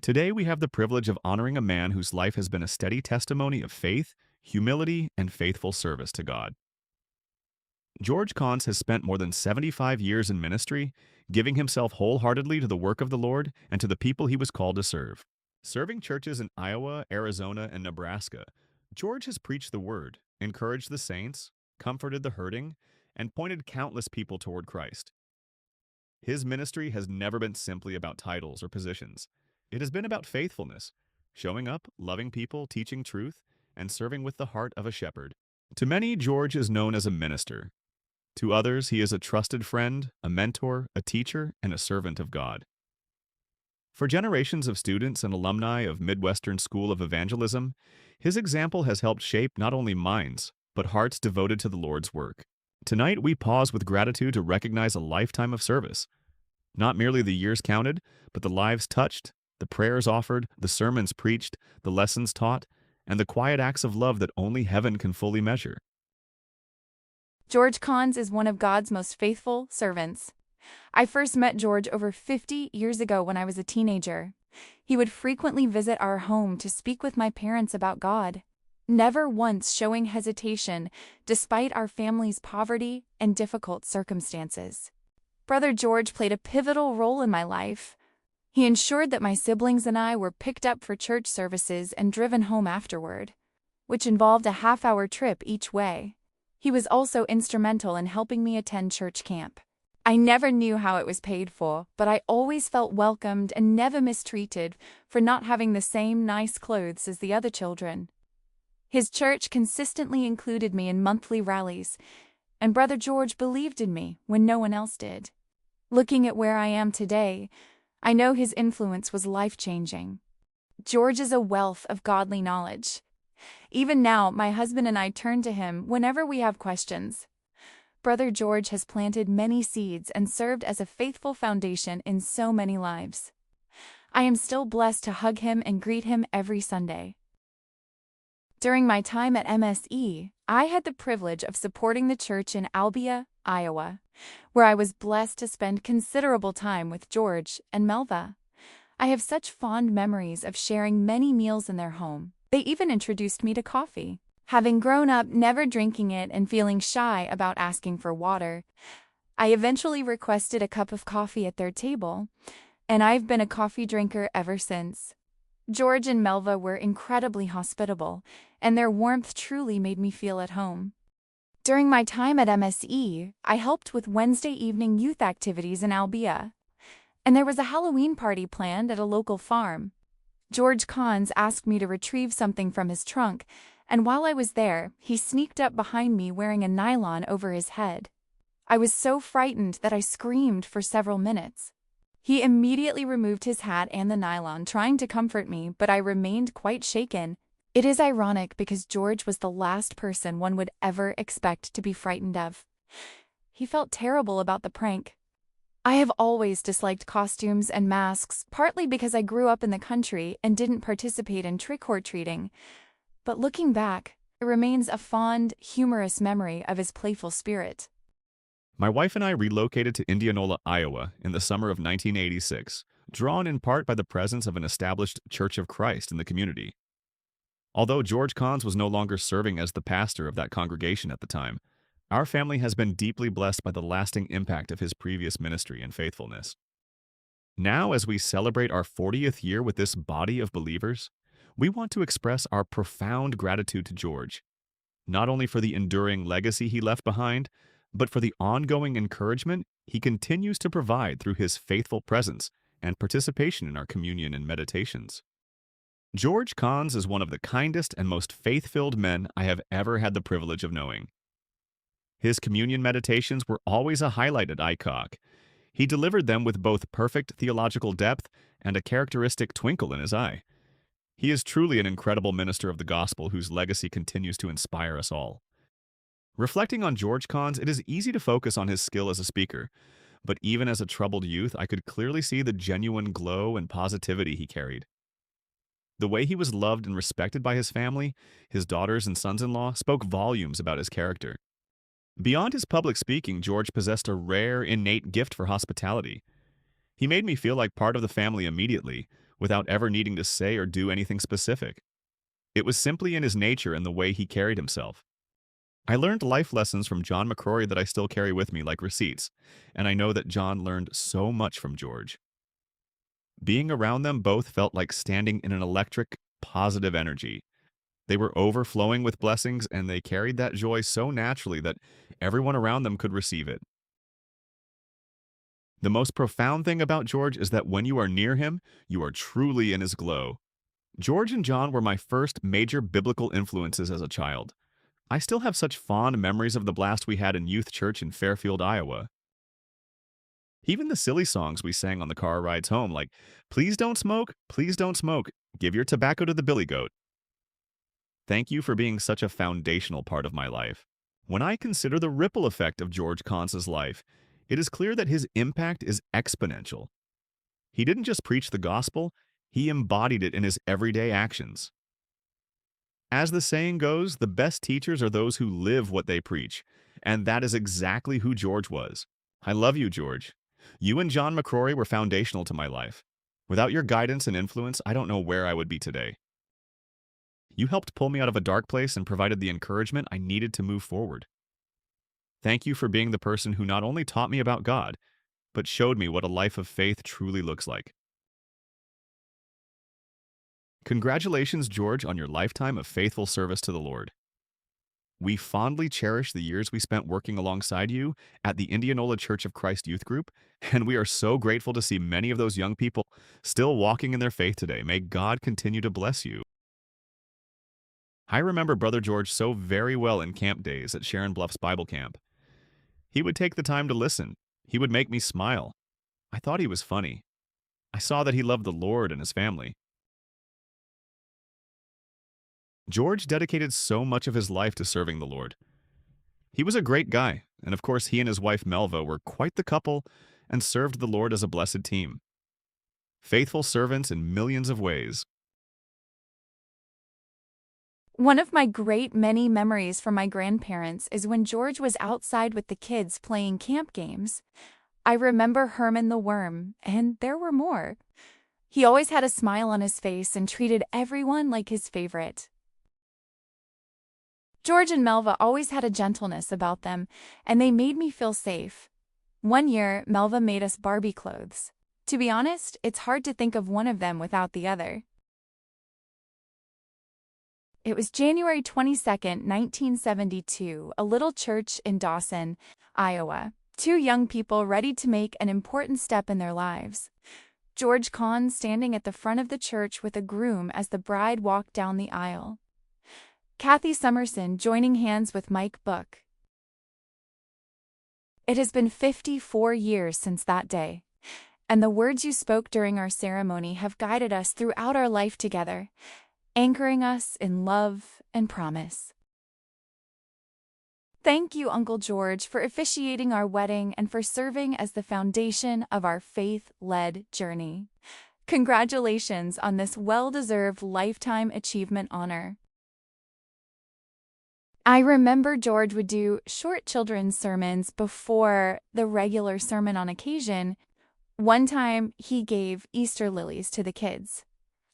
Today, we have the privilege of honoring a man whose life has been a steady testimony of faith, humility, and faithful service to God. George Cons has spent more than 75 years in ministry, giving himself wholeheartedly to the work of the Lord and to the people he was called to serve. Serving churches in Iowa, Arizona, and Nebraska, George has preached the word, encouraged the saints, comforted the hurting, and pointed countless people toward Christ. His ministry has never been simply about titles or positions. It has been about faithfulness, showing up, loving people, teaching truth, and serving with the heart of a shepherd. To many, George is known as a minister. To others, he is a trusted friend, a mentor, a teacher, and a servant of God. For generations of students and alumni of Midwestern School of Evangelism, his example has helped shape not only minds, but hearts devoted to the Lord's work. Tonight, we pause with gratitude to recognize a lifetime of service. Not merely the years counted, but the lives touched, the prayers offered, the sermons preached, the lessons taught, and the quiet acts of love that only heaven can fully measure. George Cons is one of God's most faithful servants. I first met George over 50 years ago when I was a teenager. He would frequently visit our home to speak with my parents about God, never once showing hesitation despite our family's poverty and difficult circumstances. Brother George played a pivotal role in my life. He ensured that my siblings and I were picked up for church services and driven home afterward, which involved a half-hour trip each way. He was also instrumental in helping me attend church camp. I never knew how it was paid for, but I always felt welcomed and never mistreated for not having the same nice clothes as the other children. His church consistently included me in monthly rallies, and Brother George believed in me when no one else did. Looking at where I am today, I know his influence was life-changing. George is a wealth of godly knowledge. Even now, my husband and I turn to him whenever we have questions. Brother George has planted many seeds and served as a faithful foundation in so many lives. I am still blessed to hug him and greet him every Sunday. During my time at MSE, I had the privilege of supporting the church in Albia, Iowa, where I was blessed to spend considerable time with George and Melva. I have such fond memories of sharing many meals in their home. They even introduced me to coffee. Having grown up never drinking it and feeling shy about asking for water, I eventually requested a cup of coffee at their table, and I've been a coffee drinker ever since. George and Melva were incredibly hospitable, and their warmth truly made me feel at home. During my time at MSE, I helped with Wednesday evening youth activities in Albia, and there was a Halloween party planned at a local farm. George Cons asked me to retrieve something from his trunk, and while I was there, he sneaked up behind me wearing a nylon over his head. I was so frightened that I screamed for several minutes. He immediately removed his hat and the nylon, trying to comfort me, but I remained quite shaken. It is ironic because George was the last person one would ever expect to be frightened of. He felt terrible about the prank. I have always disliked costumes and masks, partly because I grew up in the country and didn't participate in trick-or-treating. But looking back, it remains a fond, humorous memory of his playful spirit. My wife and I relocated to Indianola, Iowa in the summer of 1986, drawn in part by the presence of an established Church of Christ in the community. Although George Cons was no longer serving as the pastor of that congregation at the time, our family has been deeply blessed by the lasting impact of his previous ministry and faithfulness. Now, as we celebrate our 40th year with this body of believers, we want to express our profound gratitude to George, not only for the enduring legacy he left behind, but for the ongoing encouragement he continues to provide through his faithful presence and participation in our communion and meditations. George Cons is one of the kindest and most faith-filled men I have ever had the privilege of knowing. His communion meditations were always a highlight at ICOC. He delivered them with both perfect theological depth and a characteristic twinkle in his eye. He is truly an incredible minister of the gospel whose legacy continues to inspire us all. Reflecting on George Cons, it is easy to focus on his skill as a speaker, but even as a troubled youth, I could clearly see the genuine glow and positivity he carried. The way he was loved and respected by his family, his daughters and sons-in-law, spoke volumes about his character. Beyond his public speaking, George possessed a rare, innate gift for hospitality. He made me feel like part of the family immediately, without ever needing to say or do anything specific. It was simply in his nature and the way he carried himself. I learned life lessons from John McCrory that I still carry with me like receipts, and I know that John learned so much from George. Being around them both felt like standing in an electric, positive energy. They were overflowing with blessings, and they carried that joy so naturally that everyone around them could receive it. The most profound thing about George is that when you are near him, you are truly in his glow. George and John were my first major biblical influences as a child. I still have such fond memories of the blast we had in youth church in Fairfield, Iowa. Even the silly songs we sang on the car rides home, like, please don't smoke, give your tobacco to the billy goat. Thank you for being such a foundational part of my life. When I consider the ripple effect of George Conce's life, it is clear that his impact is exponential. He didn't just preach the gospel, he embodied it in his everyday actions. As the saying goes, the best teachers are those who live what they preach, and that is exactly who George was. I love you, George. You and John McCrory were foundational to my life. Without your guidance and influence, I don't know where I would be today. You helped pull me out of a dark place and provided the encouragement I needed to move forward. Thank you for being the person who not only taught me about God, but showed me what a life of faith truly looks like. Congratulations, George, on your lifetime of faithful service to the Lord. We fondly cherish the years we spent working alongside you at the Indianola Church of Christ Youth Group, and we are so grateful to see many of those young people still walking in their faith today. May God continue to bless you. I remember Brother George so very well in camp days at Sharon Bluffs Bible Camp. He would take the time to listen. He would make me smile. I thought he was funny. I saw that he loved the Lord and his family. George dedicated so much of his life to serving the Lord. He was a great guy, and of course he and his wife Melva were quite the couple and served the Lord as a blessed team. Faithful servants in millions of ways. One of my great many memories from my grandparents is when George was outside with the kids playing camp games. I remember Herman the Worm, and there were more. He always had a smile on his face and treated everyone like his favorite. George and Melva always had a gentleness about them, and they made me feel safe. One year, Melva made us Barbie clothes. To be honest, it's hard to think of one of them without the other. It was January 22nd, 1972, a little church in Dawson, Iowa. Two young people ready to make an important step in their lives. George Kahn standing at the front of the church with a groom as the bride walked down the aisle. Kathy Summerson joining hands with Mike Book. It has been 54 years since that day, and the words you spoke during our ceremony have guided us throughout our life together, anchoring us in love and promise. Thank you, Uncle George, for officiating our wedding and for serving as the foundation of our faith-led journey. Congratulations on this well-deserved lifetime achievement honor. I remember George would do short children's sermons before the regular sermon on occasion. One time, he gave Easter lilies to the kids.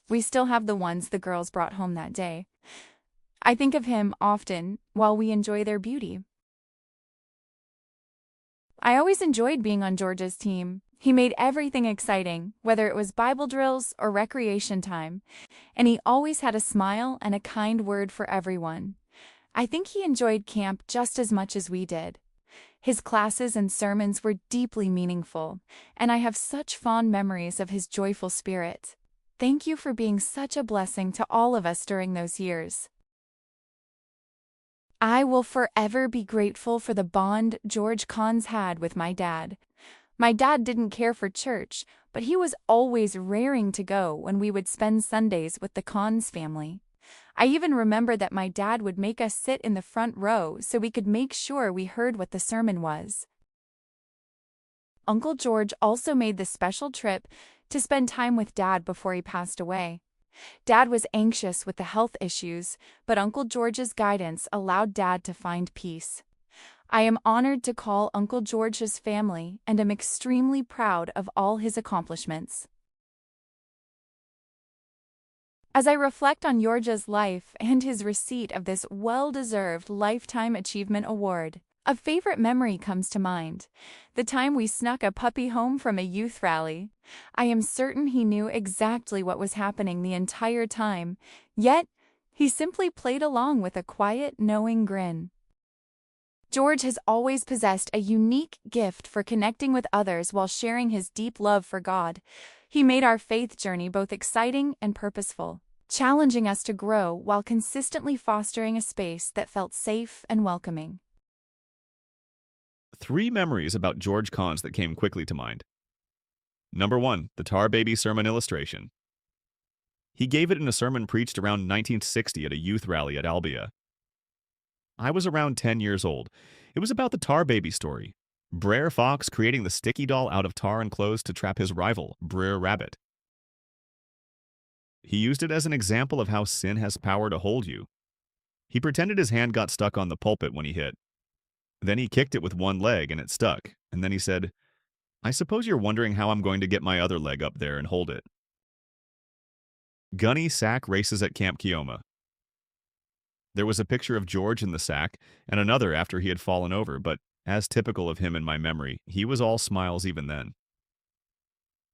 We still have the ones the girls brought home that day. I think of him often while we enjoy their beauty. I always enjoyed being on George's team. He made everything exciting, whether it was Bible drills or recreation time, and he always had a smile and a kind word for everyone. I think he enjoyed camp just as much as we did. His classes and sermons were deeply meaningful, and I have such fond memories of his joyful spirit. Thank you for being such a blessing to all of us during those years. I will forever be grateful for the bond George Kahns had with my dad. My dad didn't care for church, but he was always raring to go when we would spend Sundays with the Kahns family. I even remember that my dad would make us sit in the front row so we could make sure we heard what the sermon was. Uncle George also made the special trip to spend time with Dad before he passed away. Dad was anxious with the health issues, but Uncle George's guidance allowed Dad to find peace. I am honored to call Uncle George his family and am extremely proud of all his accomplishments. As I reflect on George's life and his receipt of this well-deserved Lifetime Achievement Award, a favorite memory comes to mind. The time we snuck a puppy home from a youth rally. I am certain he knew exactly what was happening the entire time, yet he simply played along with a quiet, knowing grin. George has always possessed a unique gift for connecting with others while sharing his deep love for God. He made our faith journey both exciting and purposeful, challenging us to grow while consistently fostering a space that felt safe and welcoming. 3 memories about George Cons that came quickly to mind. Number 1, the Tar Baby sermon illustration. He gave it in a sermon preached around 1960 at a youth rally at Albia. I was around 10 years old. It was about the Tar Baby story. Brer Fox creating the sticky doll out of tar and clothes to trap his rival, Brer Rabbit. He used it as an example of how sin has power to hold you. He pretended his hand got stuck on the pulpit when he hit. Then he kicked it with one leg and it stuck, and then he said, "I suppose you're wondering how I'm going to get my other leg up there and hold it." Gunny sack races at Camp Kioma. There was a picture of George in the sack and another after he had fallen over, but as typical of him in my memory, he was all smiles even then.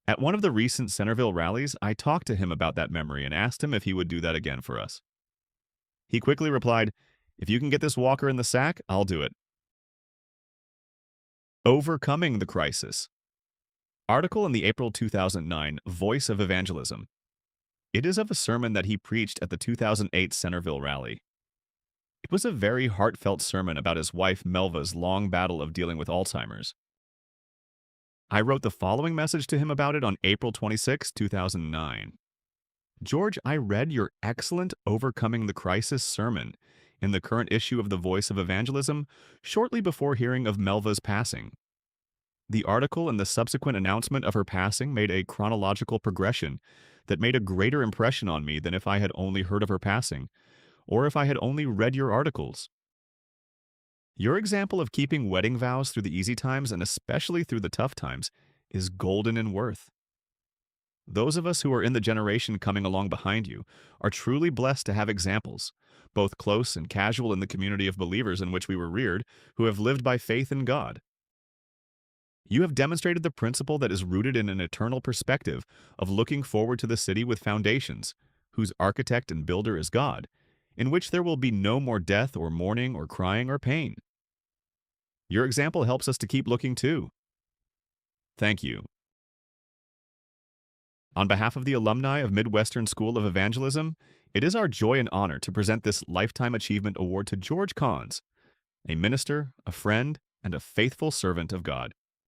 At one of the recent Centerville rallies, I talked to him about that memory and asked him if he would do that again for us. He quickly replied, "If you can get this walker in the sack, I'll do it." Overcoming the Crisis. Article in the April 2009 Voice of Evangelism. It is of a sermon that he preached at the 2008 Centerville rally. It was a very heartfelt sermon about his wife Melva's long battle of dealing with Alzheimer's. I wrote the following message to him about it on April 26, 2009. "George, I read your excellent Overcoming the Crisis sermon in the current issue of the Voice of Evangelism shortly before hearing of Melva's passing. The article and the subsequent announcement of her passing made a chronological progression that made a greater impression on me than if I had only heard of her passing, or if I had only read your articles. Your example of keeping wedding vows through the easy times and especially through the tough times is golden in worth. Those of us who are in the generation coming along behind you are truly blessed to have examples, both close and casual in the community of believers in which we were reared, who have lived by faith in God. You have demonstrated the principle that is rooted in an eternal perspective of looking forward to the city with foundations, whose architect and builder is God, in which there will be no more death or mourning or crying or pain. Your example helps us to keep looking too. Thank you." On behalf of the alumni of Midwestern School of Evangelism, it is our joy and honor to present this Lifetime Achievement Award to George Cons, a minister, a friend, and a faithful servant of God.